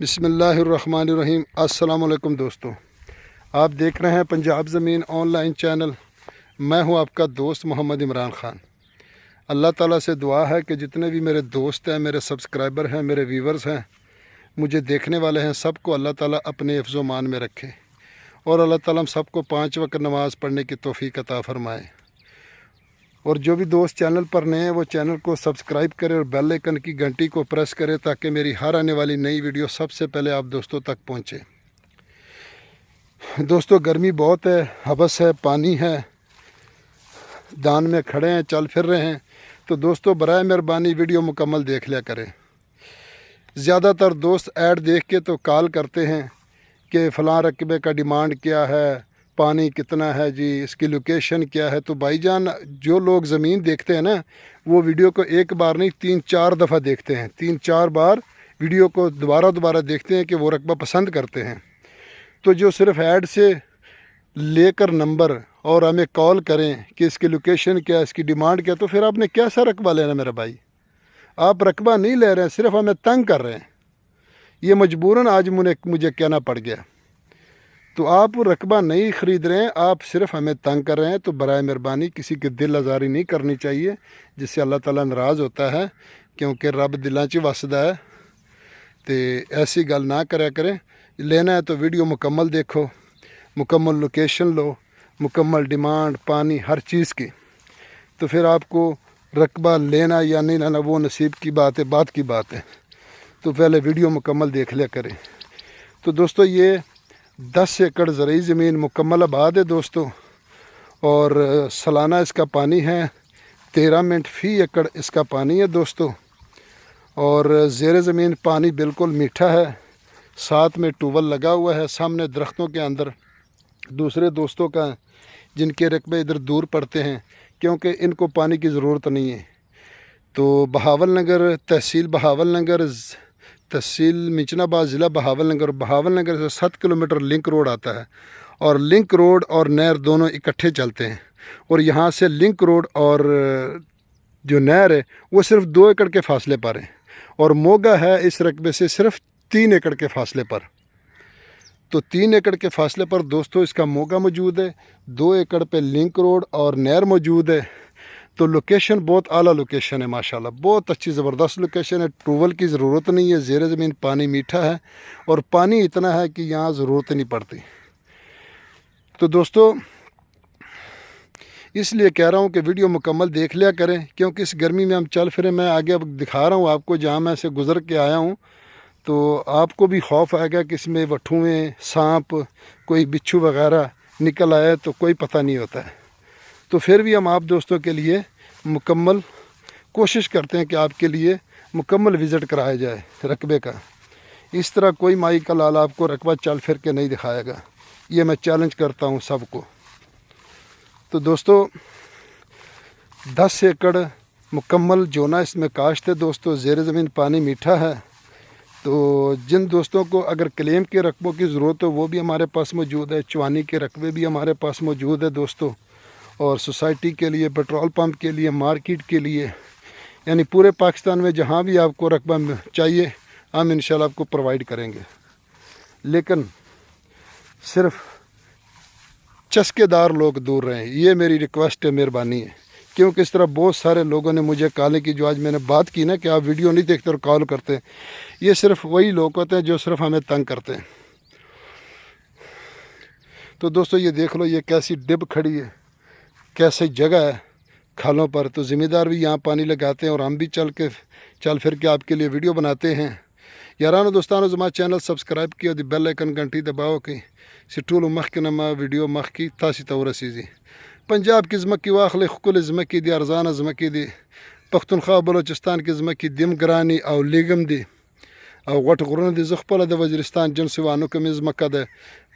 بسم اللہ الرحمن الرحیم۔ السلام علیکم دوستو، آپ دیکھ رہے ہیں پنجاب زمین آن لائن چینل۔ میں ہوں آپ کا دوست محمد عمران خان۔ اللہ تعالیٰ سے دعا ہے کہ جتنے بھی میرے دوست ہیں، میرے سبسکرائبر ہیں، میرے ویورز ہیں، مجھے دیکھنے والے ہیں، سب کو اللہ تعالیٰ اپنے حفظ و مان میں رکھے، اور اللہ تعالیٰ ہم سب کو 5 وقت نماز پڑھنے کی توفیق عطا فرمائے۔ اور جو بھی دوست چینل پر نئے ہیں وہ چینل کو سبسکرائب کرے اور بیل آئیکن کی گھنٹی کو پریس کرے تاکہ میری ہر آنے والی نئی ویڈیو سب سے پہلے آپ دوستوں تک پہنچے۔ دوستو گرمی بہت ہے، حبس ہے، پانی ہے، دان میں کھڑے ہیں، چل پھر رہے ہیں، تو دوستو برائے مہربانی ویڈیو مکمل دیکھ لیا کریں۔ زیادہ تر دوست ایڈ دیکھ کے تو کال کرتے ہیں کہ فلاں رقبے کا ڈیمانڈ کیا ہے، پانی کتنا ہے جی، اس کی لوکیشن کیا ہے۔ تو بھائی جان، جو لوگ زمین دیکھتے ہیں نا، وہ ویڈیو کو ایک بار نہیں 3-4 دفعہ دیکھتے ہیں، 3-4 بار ویڈیو کو دوبارہ دیکھتے ہیں کہ وہ رقبہ پسند کرتے ہیں۔ تو جو صرف ایڈ سے لے کر نمبر اور ہمیں کال کریں کہ اس کی لوکیشن کیا ہے، اس کی ڈیمانڈ کیا، تو پھر آپ نے کیسا رقبہ لینا میرا بھائی؟ آپ رقبہ نہیں لے رہے ہیں، صرف ہمیں تنگ کر رہے ہیں۔ یہ مجبوراً آج مجھے کہنا پڑ گیا۔ تو آپ رقبہ نہیں خرید رہے ہیں، آپ صرف ہمیں تنگ کر رہے ہیں۔ تو برائے مہربانی کسی کی دل آزاری نہیں کرنی چاہیے، جس سے اللہ تعالیٰ ناراض ہوتا ہے، کیونکہ رب دلاں چ وسدا ہے۔ تو ایسی گل نہ کریا کریں۔ لینا ہے تو ویڈیو مکمل دیکھو، مکمل لوکیشن لو، مکمل ڈیمانڈ، پانی، ہر چیز کی، تو پھر آپ کو رقبہ لینا یا نہیں لینا وہ نصیب کی بات ہے، بات کی بات ہے۔ تو پہلے ویڈیو مکمل دیکھ لیا کریں۔ تو دوستو یہ 10 ایکڑ زرعی زمین مکمل آباد ہے دوستو، اور سالانہ اس کا پانی ہے 13 منٹ فی ایکڑ اس کا پانی ہے دوستو، اور زیر زمین پانی بالکل میٹھا ہے۔ ساتھ میں ٹیوبل لگا ہوا ہے، سامنے درختوں کے اندر دوسرے دوستوں کا جن کے رقبے ادھر دور پڑتے ہیں، کیونکہ ان کو پانی کی ضرورت نہیں ہے۔ تو بہاول نگر، تحصیل بہاول نگر، تحصیل منچنا آباد، ضلع بہاول نگر سے 7 کلومیٹر لنک روڈ آتا ہے، اور لنک روڈ اور نہر دونوں اکٹھے چلتے ہیں۔ اور یہاں سے لنک روڈ اور جو نہر ہے وہ صرف 2 ایکڑ کے فاصلے پر ہے، اور موگا ہے اس رقبے سے صرف 3 ایکڑ کے فاصلے پر۔ تو 3 ایکڑ کے فاصلے پر دوستو اس کا موگا موجود ہے، 2 ایکڑ پہ لنک روڈ اور نہر موجود ہے۔ تو لوکیشن بہت اعلیٰ لوکیشن ہے، ماشاءاللہ بہت اچھی زبردست لوکیشن ہے۔ ٹیوبل کی ضرورت نہیں ہے، زیر زمین پانی میٹھا ہے، اور پانی اتنا ہے کہ یہاں ضرورت نہیں پڑتی۔ تو دوستو اس لیے کہہ رہا ہوں کہ ویڈیو مکمل دیکھ لیا کریں، کیونکہ اس گرمی میں ہم چل پھریں۔ میں آگے اب دکھا رہا ہوں آپ کو، جہاں میں سے گزر کے آیا ہوں، تو آپ کو بھی خوف آئے گا کہ اس میں وٹھوئیں، سانپ، کوئی بچھو وغیرہ نکل آئے تو کوئی پتہ نہیں ہوتا ہے۔ تو پھر بھی ہم آپ دوستوں کے لیے مکمل کوشش کرتے ہیں کہ آپ کے لیے مکمل وزٹ کرایا جائے رقبے کا۔ اس طرح کوئی مائی کا لال آپ کو رقبہ چل پھر کے نہیں دکھائے گا، یہ میں چیلنج کرتا ہوں سب کو۔ تو دوستو 10 ایکڑ مکمل جونا اس میں کاشت ہے دوستو، زیر زمین پانی میٹھا ہے۔ تو جن دوستوں کو اگر کلیم کے رقبوں کی ضرورت ہو وہ بھی ہمارے پاس موجود ہے، چوانی کے رقبے بھی ہمارے پاس موجود ہے دوستو، اور سوسائٹی کے لیے، پیٹرول پمپ کے لیے، مارکیٹ کے لیے، یعنی پورے پاکستان میں جہاں بھی آپ کو رقبہ چاہیے ہم انشاءاللہ آپ کو پرووائڈ کریں گے۔ لیکن صرف چسکے دار لوگ دور رہیں، یہ میری ریکویسٹ ہے، مہربانی ہے، کیونکہ اس طرح بہت سارے لوگوں نے مجھے کال کی، جو آج میں نے بات کی نا کہ آپ ویڈیو نہیں دیکھتے اور کال کرتے ہیں، یہ صرف وہی لوگ ہوتے ہیں جو صرف ہمیں تنگ کرتے ہیں۔ تو دوستو یہ دیکھ لو، یہ کیسی ڈب کھڑی ہے، کیسی جگہ ہے کھالوں پر۔ تو ذمہ دار بھی یہاں پانی لگاتے ہیں، اور ہم بھی چل پھر کے آپ کے لیے ویڈیو بناتے ہیں۔ یارانو دوستانو زما چینل سبسکرائب کیا، دی بیل آئیکن گھنٹی دباؤ کی سٹولو مخ کے نما ویڈیو مخ کی تاسی تورسیزی پنجاب کی زمکی واخل خکل زمکی دی، ارزان زمکی دی، پختونخوا بلوچستان کی زمکی دم گرانی او لیگم دی او غٹ غرون دی، زخپل د وزیرستان جنسوانو کمی زمکہ دے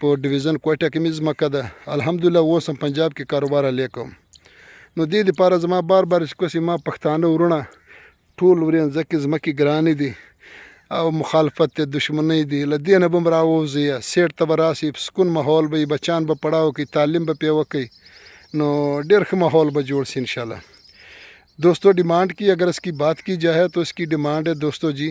پو ڈویژن کوئٹہ کمی زمکہ دے۔ الحمدللہ وہ سم پنجاب کے کاروبار علیکم نو دی پارا زما بار اسکوسی ما پختانو ورونا ٹول ورین زکی زمکی گرانی دی او مخالفت دشمنی دی لدین بمراوزی سیٹ تبراسی سکون ماحول بی، بچان با پڑھاو کی، تعلیم با پیوکی، نو ڈیرخ ماحول با جوڑ سی انشاءاللہ۔ دوستو ڈیمانڈ کی اگر اس کی بات کی جائے تو اس کی ڈیمانڈ ہے دوستو جی